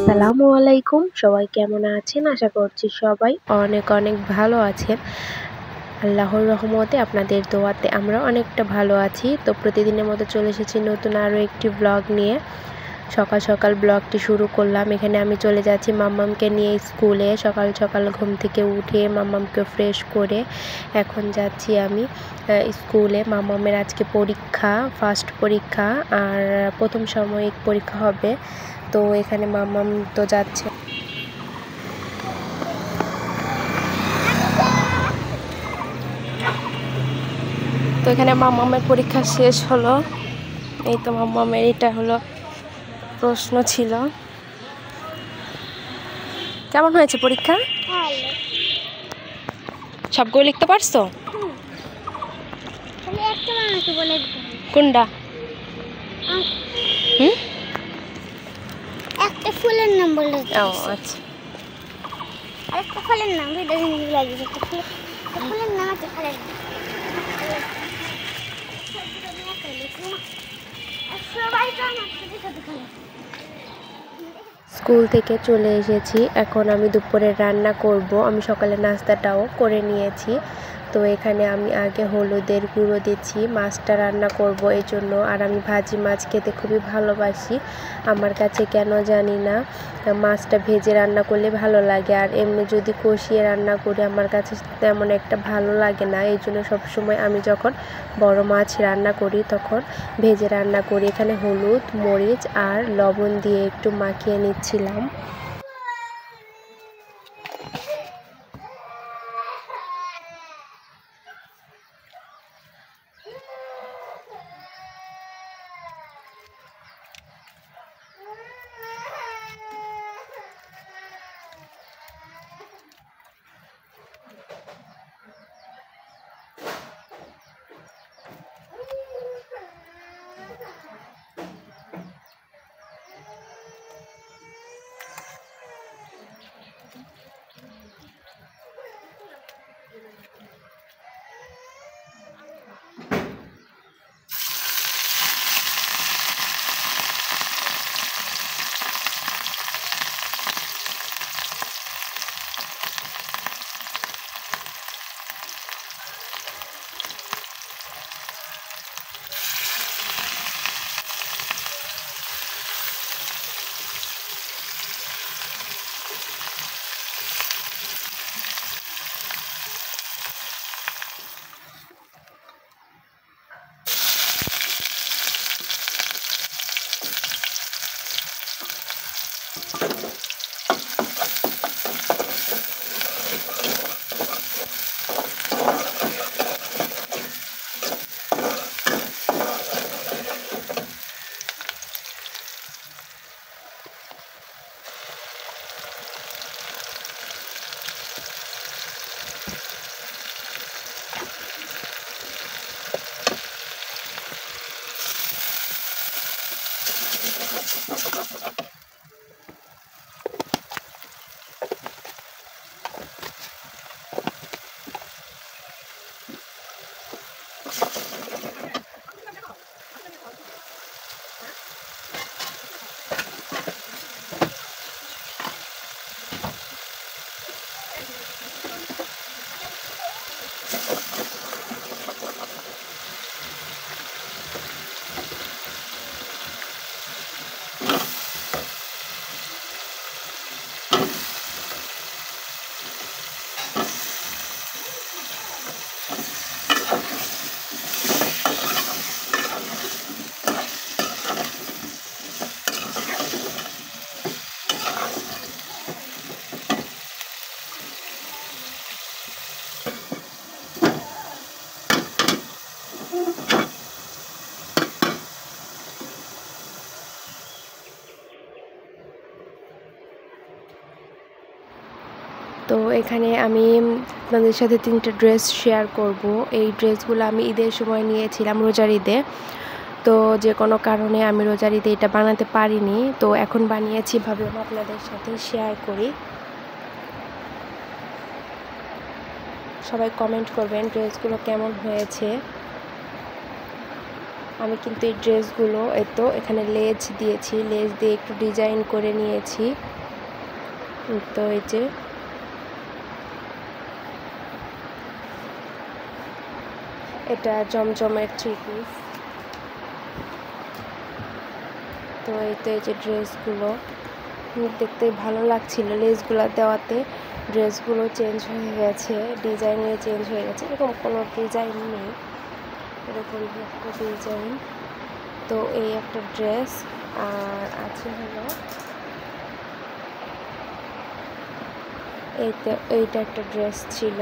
আসসালামু আলাইকুম। সবাই কেমন আছেন? আশা করছি সবাই অনেক অনেক ভালো আছেন। আল্লাহর রহমতে আপনাদের দোয়াতে আমরা অনেকটা ভালো আছি। তো প্রতিদিনের মতো চলে এসেছি নতুন আরও একটি ব্লগ নিয়ে। সকাল সকাল ব্লগটি শুরু করলাম। এখানে আমি চলে যাচ্ছি মাম্মামকে নিয়ে স্কুলে। সকাল সকাল ঘুম থেকে উঠে মাম্মামকে ফ্রেশ করে এখন যাচ্ছি আমি স্কুলে। মাম্মামের আজকে পরীক্ষা, ফার্স্ট পরীক্ষা আর প্রথম সাময়িক পরীক্ষা হবে। তো এখানে মাম্মাম তো যাচ্ছে। তো এখানে মাম্মামের পরীক্ষা শেষ হলো। এই তো মাম্মামের এটা হলো প্রশ্ন ছিল। কেমন হয়েছে পরীক্ষা? সবগুলো লিখতে পারছো? কোনটা? একটা ফুলের নাম বলে। ও আচ্ছা। আরেকটা ফুলের নাম ভিডিও হিন্দি লাগে। একটা ফুলের নাম আছে ফুলের নাম। স্কুল থেকে চলে এসেছি। এখন আমি দুপুরে রান্না করব। আমি সকালে নাস্তাটাও করে নিয়েছি। তো এখানে আমি আগে হলুদের গুঁড়ো দিচ্ছি, মাছটা রান্না করব এই জন্য। আর আমি ভাজি মাছ খেতে খুবই ভালোবাসি। আমার কাছে কেন জানি না মাছটা ভেজে রান্না করলে ভালো লাগে, আর এমনি যদি কষিয়ে রান্না করি আমার কাছে তেমন একটা ভালো লাগে না। এই জন্য সবসময় আমি যখন বড় মাছ রান্না করি তখন ভেজে রান্না করি। এখানে হলুদ, মরিচ আর লবণ দিয়ে একটু মাখিয়ে নিচ্ছিলাম। তো এখানে আমি আপনাদের সাথে 3টা ড্রেস শেয়ার করব। এই ড্রেসগুলো আমি ঈদের সময় নিয়েছিলাম, রোজার ঈদে। তো যে কোনো কারণে আমি রোজার ঈদে এটা বানাতে পারিনি, তো এখন বানিয়েছি, ভাবলাম আপনাদের সাথে শেয়ার করি। সবাই কমেন্ট করবেন ড্রেসগুলো কেমন হয়েছে। আমি কিন্তু এই ড্রেসগুলো এখানে লেজ দিয়েছি, লেজ দিয়ে একটু ডিজাইন করে নিয়েছি। তো এই যে এটা জমজমের 3 পিস। তো এই যে ড্রেসগুলো দেখতে ভালো লাগছিল, লেসগুলো দেওয়াতে ড্রেসগুলো চেঞ্জ হয়ে গেছে, ডিজাইনে চেঞ্জ হয়ে গেছে। এরকম কোনো ডিজাইন নেই, এরকম একটা ডিজাইন। তো এই একটা ড্রেস, আর আছে হলো এইটা একটা ড্রেস ছিল।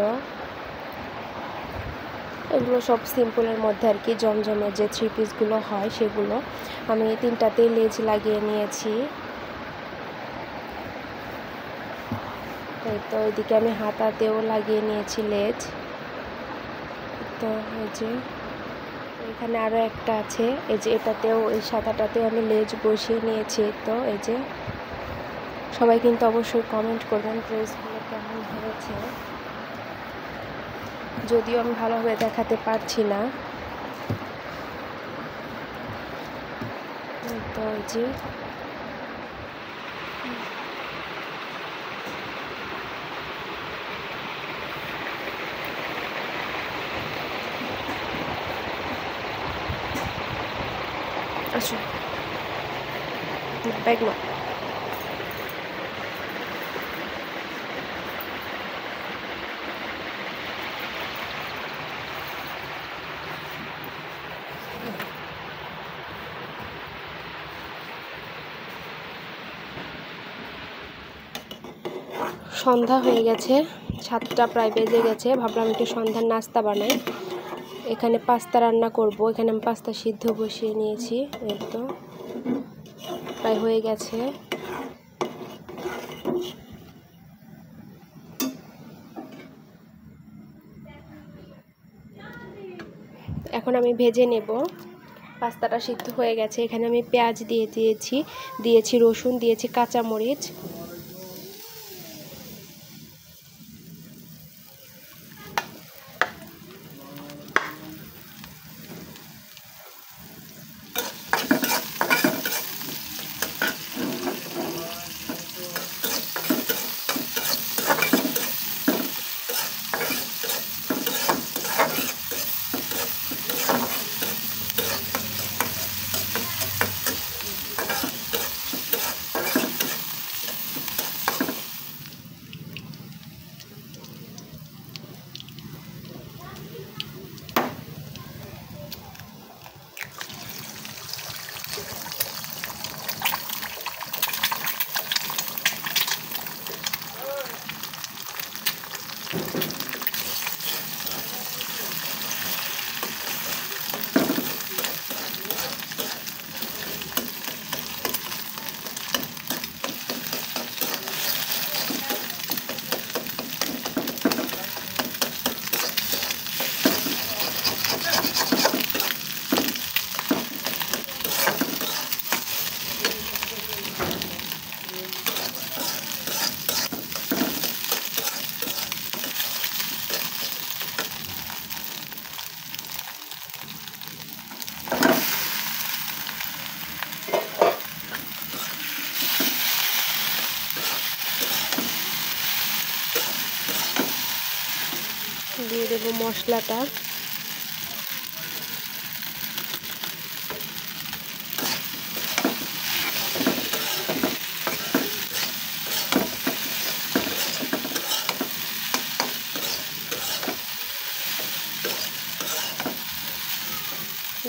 এগুলো সব সিম্পলের মধ্যে আর কি, জমজমের যে 3 পিসগুলো হয় সেগুলো। আমি 3টাতেই লেজ লাগিয়ে নিয়েছি। তো ওইদিকে আমি হাতাতেও লাগিয়ে নিয়েছি লেজ। তো এই যে এখানে আরও একটা আছে, এই যে এটাতেও, এই সাদাটাতেও আমি লেজ বসিয়ে নিয়েছি। তো এই যে সবাই কিন্তু অবশ্যই কমেন্ট করবেন ড্রেসগুলো কেমন হয়েছে, যদিও আমি ভালোভাবে দেখাতে পারছি না। তো এই যে আসুন ব্যাগ না, সন্ধ্যা হয়ে গেছে, 7টা প্রায় বেজে গেছে। ভাবলাম একটু সন্ধ্যার নাস্তা বানাই। এখানে পাস্তা রান্না করব। এখানে আমি পাস্তা সিদ্ধ বসিয়ে নিয়েছি। এই তো প্রায় হয়ে গেছে। এখন আমি ভেজে নেব। পাস্তাটা সিদ্ধ হয়ে গেছে। এখানে আমি পেঁয়াজ দিয়েছি রসুন, দিয়েছি কাঁচামরিচ। দিয়ে দেবো মশলাটা।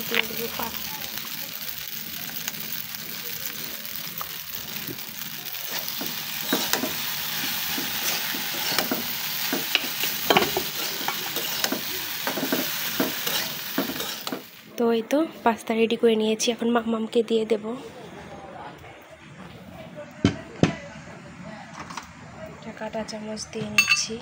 দিয়ে দেবো পাস্তা। তো এই তো পাস্তা রেডি করে নিয়েছি, এখন মামামকে দিয়ে দেব। কাঁটা চামচ দিয়ে নিচ্ছি।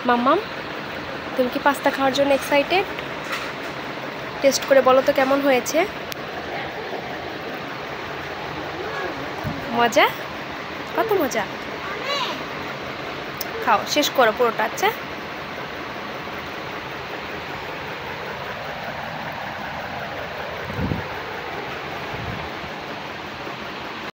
মামাম, তুমি কি পাস্তা খাওয়ার জন্য এক্সাইটেড? টেস্ট করে বলো তো কেমন হয়েছে। মজা? কত মজা? খাও, শেষ করো পুরোটা। আচ্ছা